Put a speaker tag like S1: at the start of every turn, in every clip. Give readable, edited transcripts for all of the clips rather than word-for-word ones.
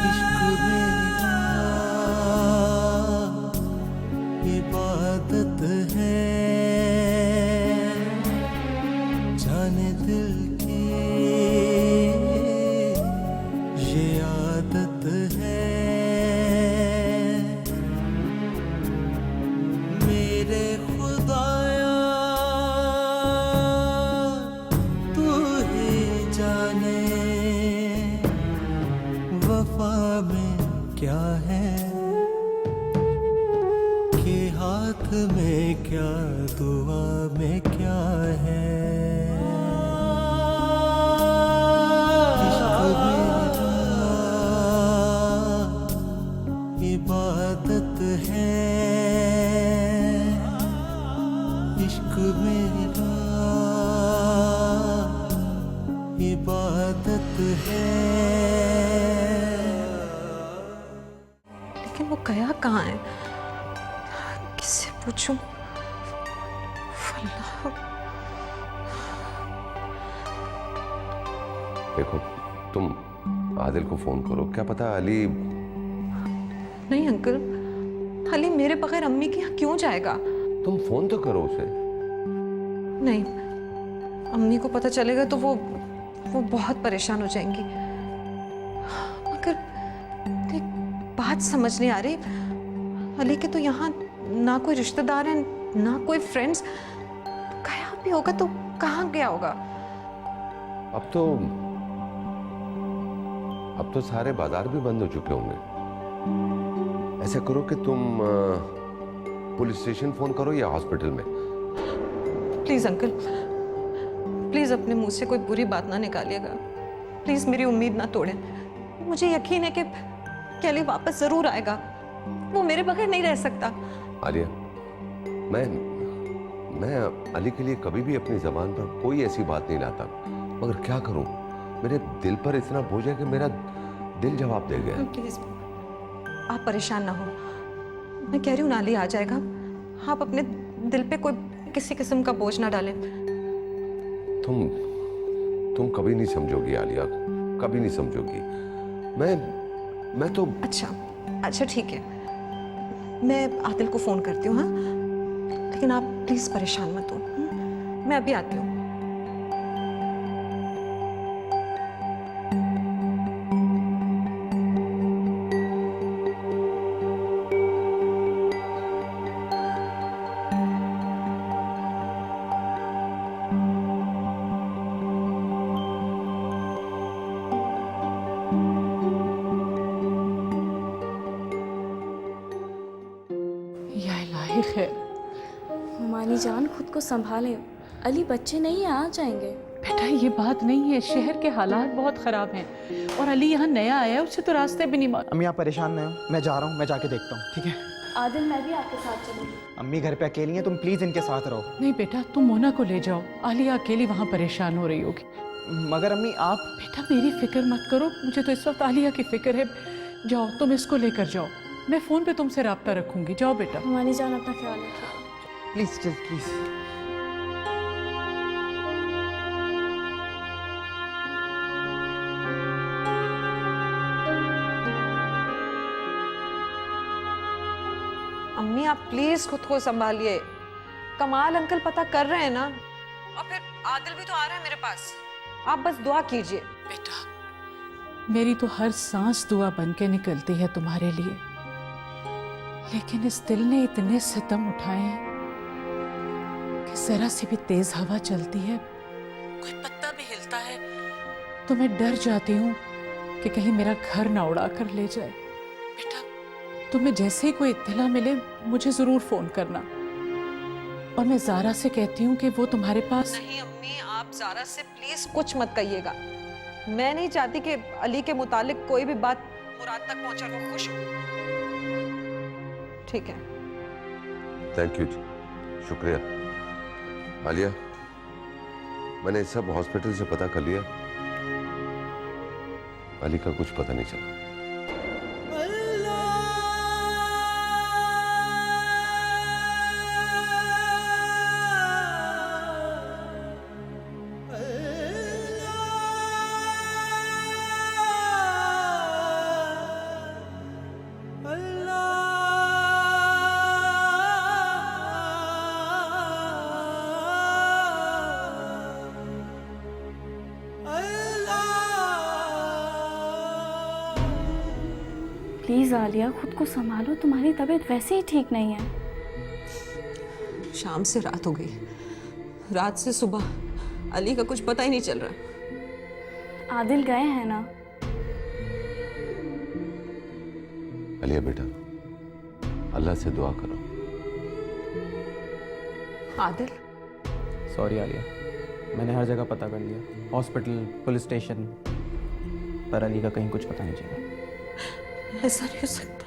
S1: इश्क मेरा इबादत है, जाने दिल की ये आदत है। मेरे खुदाया तू ही जाने वफा में क्या है, के हाथ में क्या दुआ में क्या है। इश्क मेरा इबादत है, इश्क मेरा इबादत है।
S2: लेकिन वो गया कहाँ है? किससे पूछूं? अल्लाह।
S3: देखो, तुम आदिल को फोन करो, क्या पता अली।
S2: नहीं अंकल, अली मेरे बगैर अम्मी के यहाँ क्यों जाएगा?
S3: तुम फोन तो करो उसे।
S2: नहीं, अम्मी को पता चलेगा तो वो बहुत परेशान हो जाएंगी। मगर देख, बात समझ नहीं आ रही। अली के तो यहाँ ना कोई रिश्तेदार है ना कोई फ्रेंड्स। गया भी होगा तो कहाँ गया होगा?
S3: अब तो सारे बाजार भी बंद हो चुके होंगे। ऐसा करो कि तुम पुलिस स्टेशन फोन करो या हॉस्पिटल में।
S2: प्लीज अंकल, प्लीज अपने मुंह से कोई बुरी बात ना निकालिएगा। प्लीज मेरी उम्मीद ना तोड़ें। मुझे यकीन है कि अली वापस जरूर आएगा। वो मेरे बगैर नहीं रह सकता।
S3: आलिया, मैं अली के लिए कभी भी अपनी जबान पर कोई ऐसी बात नहीं लाता, मगर क्या करूं, मेरे दिल पर इतना बोझ है कि मेरा दिल जवाब दे गया।
S2: प्लीज आप परेशान ना हो। मैं कह रही हूँ नाली आ जाएगा। आप अपने दिल पे कोई किसी किस्म का बोझ ना डालें।
S3: तुम कभी नहीं समझोगी आलिया, कभी नहीं समझोगी। मैं तो
S2: अच्छा ठीक है, मैं आदिल को फोन करती हूँ। हाँ, लेकिन आप प्लीज परेशान मत हो। मैं अभी आती हूँ।
S4: या इलाही खैर।
S5: मानी जान, खुद को संभालें। अली बच्चे नहीं है, आ जाएंगे।
S4: बेटा ये बात नहीं है, शहर के हालात बहुत ख़राब हैं और अली यहाँ नया आया है, उसे तो रास्ते भी नहीं मालूम।
S6: अम्मी आप परेशान नहीं हो, मैं जा रहा हूँ, मैं जाके देखता हूँ, ठीक है?
S5: आदिल, मैं भी आपके साथ चलूंगी।
S6: अम्मी घर पे अकेली हैं, तुम प्लीज़ इनके साथ रहो।
S4: नहीं बेटा, तुम मोना को ले जाओ, आलिया अकेली वहाँ परेशान हो रही होगी।
S6: मगर अम्मी आप।
S4: बेटा मेरी फिक्र मत करो, मुझे तो इस वक्त आलिया की फिक्र है। जाओ तुम इसको लेकर जाओ, मैं फ़ोन पे तुमसे रब्ता रखूंगी। जाओ बेटा।
S5: मानी जान, अपना ख्याल रखिए।
S6: Please please.
S2: अम्मी आप प्लीज खुद को संभालिए। कमाल अंकल पता कर रहे हैं ना, और फिर आदिल भी तो आ रहा है मेरे पास। आप बस दुआ कीजिए।
S4: बेटा मेरी तो हर सांस दुआ बन के निकलती है तुम्हारे लिए, लेकिन इस दिल ने इतने सितम उठाए हैं कि जरा सी भी तेज हवा चलती है, कोई पत्ता भी हिलता है, तो मैं डर जाती हूँ कि कहीं मेरा घर ना उड़ा कर ले जाए। बेटा तुम्हें जैसे ही कोई इत्तला मिले मुझे जरूर फोन करना, और मैं ज़ारा से कहती हूँ कि वो तुम्हारे पास।
S2: नहीं अम्मी, आप ज़ारा से प्लीज कुछ मत कहिएगा। मैं नहीं चाहती कि अली के मुतालिक कोई भी बात मुराद तक पहुंचे। वो खुश हो। ठीक है।
S3: थैंक यू जी, शुक्रिया। आलिया, मैंने सब हॉस्पिटल से पता कर लिया, अली का कुछ पता नहीं चला।
S5: प्लीज़ आलिया, खुद को संभालो, तुम्हारी तबीयत वैसे ही ठीक नहीं है।
S2: शाम से रात हो गई, रात से सुबह, अली का कुछ पता ही नहीं चल रहा।
S5: आदिल गए हैं ना?
S3: अलिया बेटा, अल्लाह से दुआ करो।
S2: आदिल?
S6: सॉरी आलिया, मैंने हर जगह पता कर लिया, हॉस्पिटल, पुलिस स्टेशन, पर अली का कहीं कुछ पता नहीं चला।
S2: ऐसा नहीं हो सकता,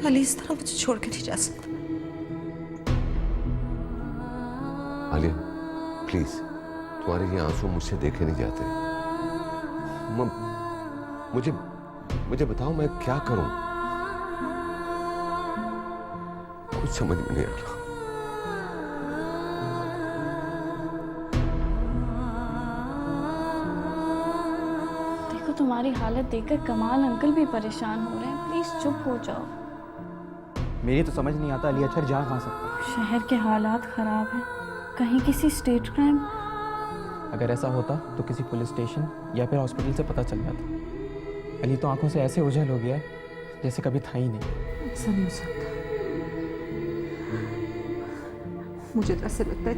S2: अली इस तरह मुझे छोड़ के नहीं जा सकता।
S3: आलिया प्लीज, तुम्हारे ये आंसू मुझसे देखे नहीं जाते। मुझे बताओ मैं क्या करूं? कुछ समझ में नहीं आ रहा।
S5: देखो, तुम्हारी हालत देखकर कमाल अंकल भी परेशान हो रहे हैं। प्लीज चुप हो जाओ।
S6: मेरी तो समझ नहीं आता अली अचर जा कहाँ सकता।
S5: शहर के हालात खराब हैं, कहीं किसी स्टेट क्राइम।
S6: अगर ऐसा होता तो किसी पुलिस स्टेशन या फिर हॉस्पिटल से पता चल जाता। अली तो आंखों से ऐसे ओझल हो गया है जैसे कभी था ही नहीं।
S2: ऐसा नहीं हो सकता। मुझे तो ऐसा लगता है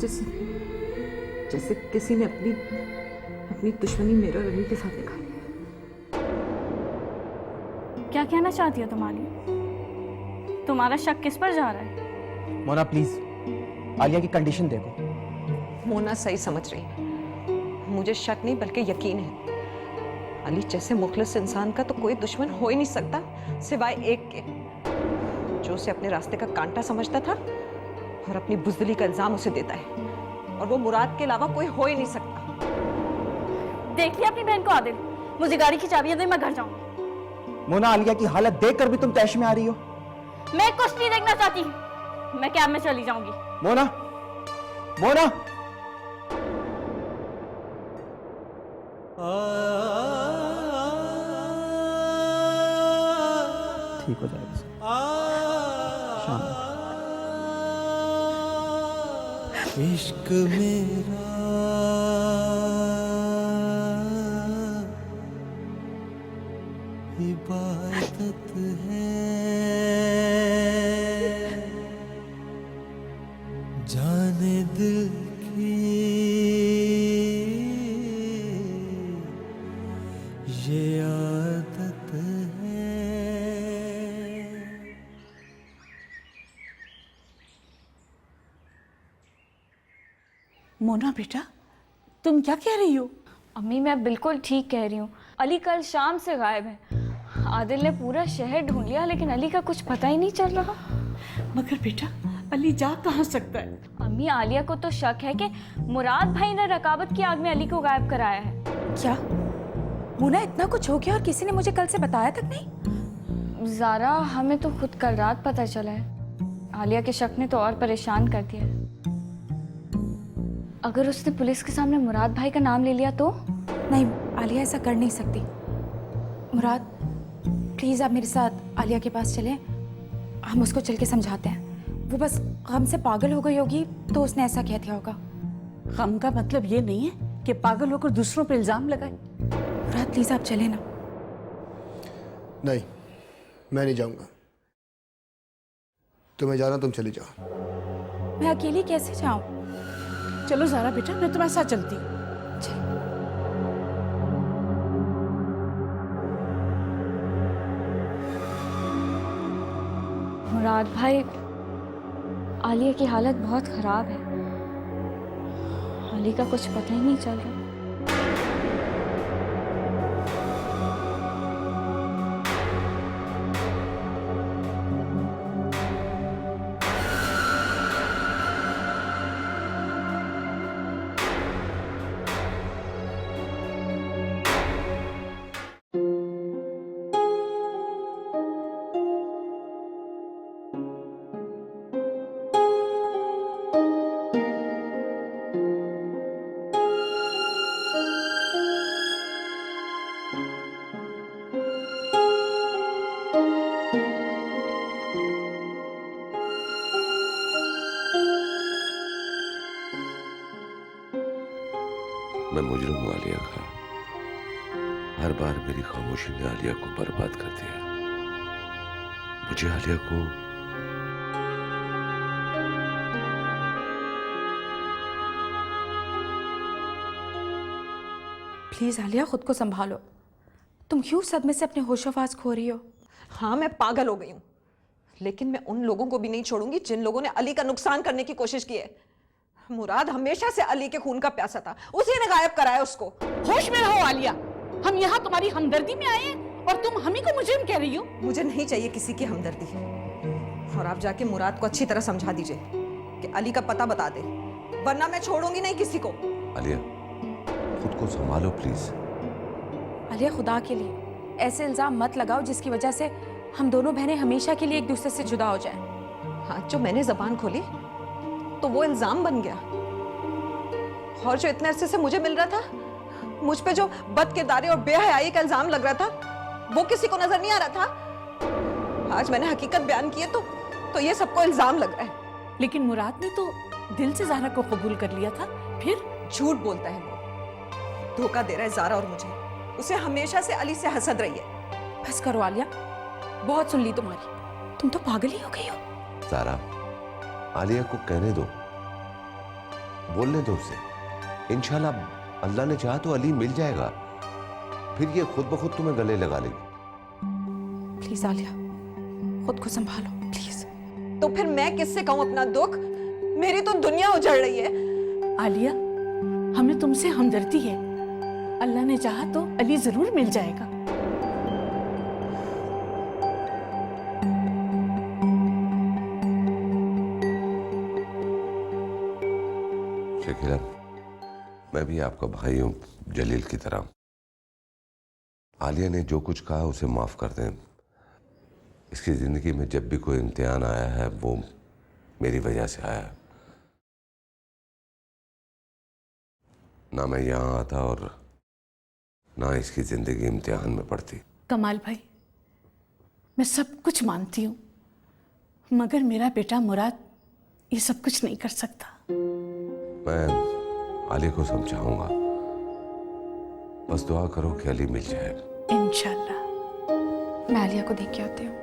S2: जैसे किसी ने अपनी दुश्मनी मेरे और अली के साथ दिखाई।
S5: क्या कहना चाहती हो तुम आलिया? तुम्हारा शक किस पर जा रहा है?
S6: मोना प्लीज, आलिया की कंडीशन देखो।
S2: मोना सही समझ रही है, मुझे शक नहीं बल्कि यकीन है। अली जैसे मुखलिस इंसान का तो कोई दुश्मन हो ही नहीं सकता सिवाय एक के, जो उसे अपने रास्ते का कांटा समझता था और अपनी बुज़दिली का इल्जाम उसे देता है, और वो मुराद के अलावा कोई हो ही नहीं सकता।
S5: देख लिया अपनी बहन को आदिल, मुझे गाड़ी की चाबियां दे, मैं घर जाऊंगी।
S6: मोना, आलिया की हालत देखकर भी तुम तैश में आ रही हो।
S5: मैं कुछ नहीं देखना चाहती, मैं कैब में चली जाऊंगी।
S6: मोना, मोना। ठीक हो जाएगा सब। शाम
S1: इश्क मेरा इबादत है, जाने दिल की ये आदत है।
S4: मोना बेटा, तुम क्या कह रही हो?
S5: अम्मी, मैं बिल्कुल ठीक कह रही हूँ। अली कल शाम से गायब है। आदिल ने पूरा शहर ढूंढ लिया लेकिन अली का कुछ पता ही नहीं चल रहा।
S4: मगर बेटा, अली जा कहाँ सकता है?
S5: अम्मी, आलिया को तो शक है कि मुराद भाई ने रकाबत की आग में अली को गायब कराया है।
S7: क्या मोना, इतना कुछ हो गया और किसी ने मुझे कल से बताया तक नहीं?
S5: ज़ारा, हमें तो खुद कल रात पता चला है। आलिया के शक ने तो और परेशान कर दिया है। अगर उसने पुलिस के सामने मुराद भाई का नाम ले लिया तो?
S7: नहीं, आलिया ऐसा कर नहीं सकती। मुराद, प्लीज़ आप मेरे साथ आलिया के पास चलें, हम उसको चल के समझाते हैं। वो बस गम से पागल हो गई होगी तो उसने ऐसा कह दिया होगा।
S4: गम का मतलब ये नहीं है कि पागल होकर दूसरों पर इल्जाम लगाए।
S7: मुराद प्लीज़ आप चले ना।
S8: नहीं, मैं नहीं जाऊंगा। तुम्हें जाना, तुम चली जाओ।
S7: मैं अकेली कैसे जाऊं?
S4: चलो ज़ारा बेटा, मैं तुम्हारे साथ चलती हूँ।
S5: मुराद भाई, आलिया की हालत बहुत खराब है। अली का कुछ पता ही नहीं चल रहा।
S3: मैं मुजरिम हूं आलिया खान। हर बार मेरी खामोशी ने आलिया को बर्बाद कर दिया। मुझे आलिया को
S7: प्लीज आलिया, खुद को संभालो। तुम क्यों सदमे से अपने होशोवास खो रही हो?
S2: हाँ, मैं पागल हो गई हूँ, लेकिन मैं उन लोगों को भी नहीं छोड़ूंगी जिन लोगों ने अली का नुकसान करने की कोशिश की है। मुराद हमेशा से अली के खून का प्यासा था, उसी ने गायब कराया उसको।
S4: होश में रहो आलिया, हम यहाँ तुम्हारी हमदर्दी में आए हैं और तुम हमी को मुजरिम कह रही हो।
S2: मुझे नहीं चाहिए किसी की हमदर्दी, और आप जाके मुराद को अच्छी तरह समझा दीजिए कि अली का पता बता दे, वरना मैं छोड़ूंगी नहीं किसी को।
S3: आलिया, खुद को संभालो प्लीज।
S7: आलिया, खुदा के लिए ऐसे इल्जाम मत लगाओ जिसकी वजह से हम दोनों बहनें हमेशा के लिए एक दूसरे से जुदा हो जाएं।
S2: हाँ, जो मैंने जबान खोली तो वो इल्जाम बन गया, और जो इतने अरसे से मुझे मिल रहा था, मुझ पे जो बदकिरदारी और बेहयाई का इल्जाम लग रहा था, वो किसी को नजर नहीं आ रहा था। आज मैंने हकीकत बयान की है तो ये सबको इल्जाम लग रहा है।
S4: लेकिन मुराद ने तो दिल से ज़ारा को कबूल कर लिया था, फिर
S2: झूठ बोलता है वो, धोखा दे रहा है ज़ारा और मुझे। उसे हमेशा से अली से हसद रही है।
S7: बस करो आलिया, बहुत सुन ली तुम्हारी। तुम तो पागल ही हो गई हो।
S3: सारा, आलिया को कहने दो, बोलने दो उसे। इंशाल्लाह अल्लाह ने चाहा तो अली मिल जाएगा, फिर ये खुद ब खुद तुम्हें गले लगा लेगी।
S7: प्लीज आलिया, खुद को संभालो प्लीज।
S2: तो फिर मैं किससे कहूं अपना दुख? मेरी तो दुनिया उजड़ रही है।
S4: आलिया, हमें तुमसे हमदर्दी है, अल्लाह ने चाहा तो अली जरूर मिल जाएगा।
S3: शकीला, मैं भी आपका भाई हूं जलील की तरह। आलिया ने जो कुछ कहा उसे माफ कर दें। इसकी जिंदगी में जब भी कोई इम्तिहान आया है वो मेरी वजह से आया है। ना मैं यहाँ आता और ना इसकी जिंदगी इम्तिहान में पड़ती।
S4: कमाल भाई, मैं सब कुछ मानती हूँ, मगर मेरा बेटा मुराद ये सब कुछ नहीं कर सकता।
S3: मैं अली को समझाऊंगा, बस दुआ करो कि अली मिल जाए।
S4: इंशाल्लाह।
S7: मैं आलिया को देख के आती हूँ।